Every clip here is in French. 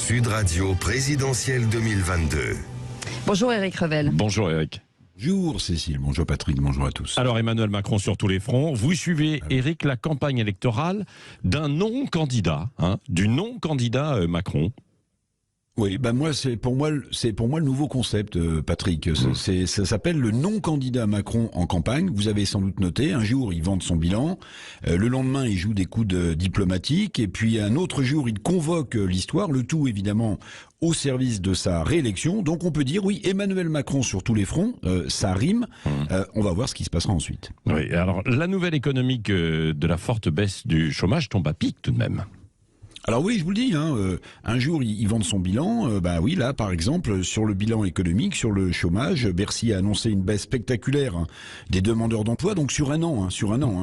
Sud Radio présidentielle 2022. Bonjour Éric Revel. Bonjour Éric. Bonjour Cécile, bonjour Patrick, bonjour à tous. Alors Emmanuel Macron sur tous les fronts, vous suivez Éric la campagne électorale d'un non-candidat, du non-candidat Macron. Oui, moi c'est pour moi le nouveau concept, Patrick. Ça s'appelle le non-candidat Macron en campagne. Vous avez sans doute noté, un jour il vante son bilan, le lendemain il joue des coups diplomatiques, et puis un autre jour il convoque l'histoire, le tout évidemment au service de sa réélection. Donc on peut dire oui, Emmanuel Macron sur tous les fronts, ça rime. On va voir ce qui se passera ensuite. Oui, alors la nouvelle économique de la forte baisse du chômage tombe à pic tout de même. Alors oui, je vous le dis, un jour il vend son bilan, oui, là par exemple, sur le bilan économique, sur le chômage, Bercy a annoncé une baisse spectaculaire des demandeurs d'emploi, donc sur un an,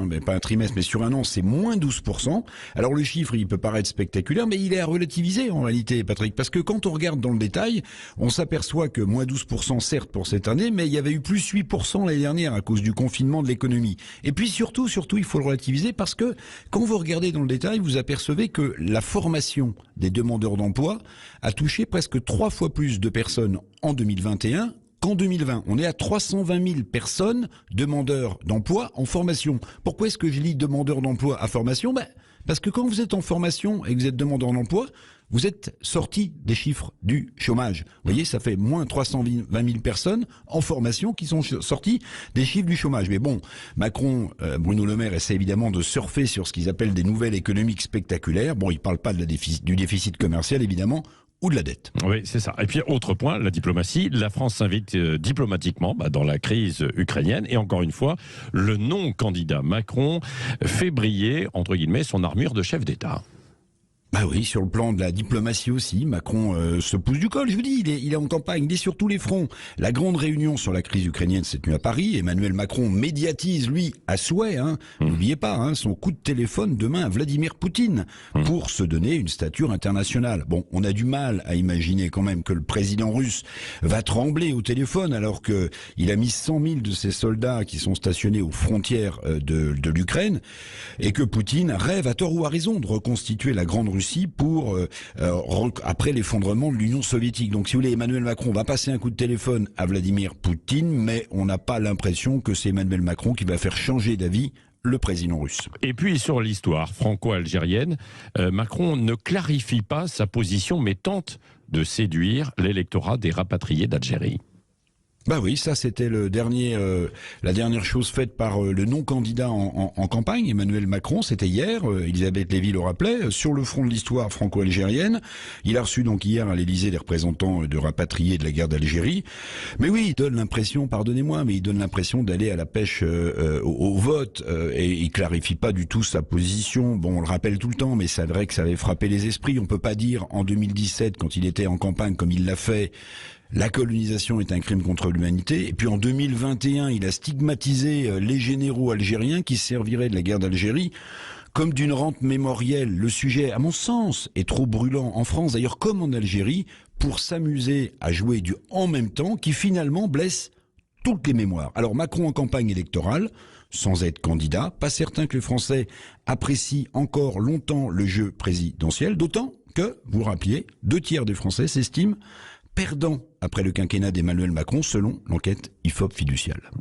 mais pas un trimestre, mais sur un an, c'est moins 12%. Alors le chiffre, il peut paraître spectaculaire, mais il est à relativiser en réalité, Patrick, parce que quand on regarde dans le détail, on s'aperçoit que moins 12% certes pour cette année, mais il y avait eu plus 8% l'année dernière à cause du confinement de l'économie. Et puis surtout, il faut le relativiser parce que quand vous regardez dans le détail, vous apercevez que la formation des demandeurs d'emploi a touché presque 3 fois plus de personnes en 2021 qu'en 2020. On est à 320 000 personnes demandeurs d'emploi en formation. Pourquoi est-ce que je lis demandeurs d'emploi à formation ? Parce que quand vous êtes en formation et que vous êtes demandeur d'emploi, vous êtes sorti des chiffres du chômage. Vous voyez, ça fait moins 320 000 personnes en formation qui sont sorties des chiffres du chômage. Mais bon, Macron, Bruno Le Maire essaie évidemment de surfer sur ce qu'ils appellent des nouvelles économiques spectaculaires. Bon, il parle pas du déficit commercial évidemment, ou de la dette. Oui, c'est ça. Et puis, autre point, la diplomatie. La France s'invite diplomatiquement dans la crise ukrainienne. Et encore une fois, le non-candidat Macron fait briller, entre guillemets, son armure de chef d'État. Oui, sur le plan de la diplomatie aussi, Macron se pousse du col. Je vous dis, il est en campagne, il est sur tous les fronts. La grande réunion sur la crise ukrainienne s'est tenue à Paris. Emmanuel Macron médiatise, lui, à souhait. N'oubliez pas, son coup de téléphone demain à Vladimir Poutine pour se donner une stature internationale. Bon, on a du mal à imaginer quand même que le président russe va trembler au téléphone alors que il a mis 100 000 de ses soldats qui sont stationnés aux frontières de l'Ukraine et que Poutine rêve à tort ou à raison de reconstituer la grande Russie pour après l'effondrement de l'Union soviétique. Donc si vous voulez, Emmanuel Macron va passer un coup de téléphone à Vladimir Poutine, mais on n'a pas l'impression que c'est Emmanuel Macron qui va faire changer d'avis le président russe. Et puis sur l'histoire franco-algérienne, Macron ne clarifie pas sa position mais tente de séduire l'électorat des rapatriés d'Algérie. Oui, ça c'était la dernière chose faite par le non-candidat en campagne, Emmanuel Macron, c'était hier, Elisabeth Lévy le rappelait, sur le front de l'histoire franco-algérienne. Il a reçu donc hier à l'Élysée les représentants de rapatriés de la guerre d'Algérie. Mais oui, il donne l'impression, pardonnez-moi, mais il donne l'impression d'aller à la pêche au vote, et il clarifie pas du tout sa position. Bon, on le rappelle tout le temps, mais c'est vrai que ça avait frappé les esprits. On peut pas dire en 2017, quand il était en campagne comme il l'a fait, la colonisation est un crime contre l'humanité. Et puis en 2021, il a stigmatisé les généraux algériens qui serviraient de la guerre d'Algérie comme d'une rente mémorielle. Le sujet, à mon sens, est trop brûlant en France, d'ailleurs comme en Algérie, pour s'amuser à jouer du en même temps qui finalement blesse toutes les mémoires. Alors Macron en campagne électorale, sans être candidat, pas certain que les Français apprécient encore longtemps le jeu présidentiel, d'autant que, vous le rappeliez, 2 tiers des Français s'estiment perdants après le quinquennat d'Emmanuel Macron, selon l'enquête IFOP fiduciale.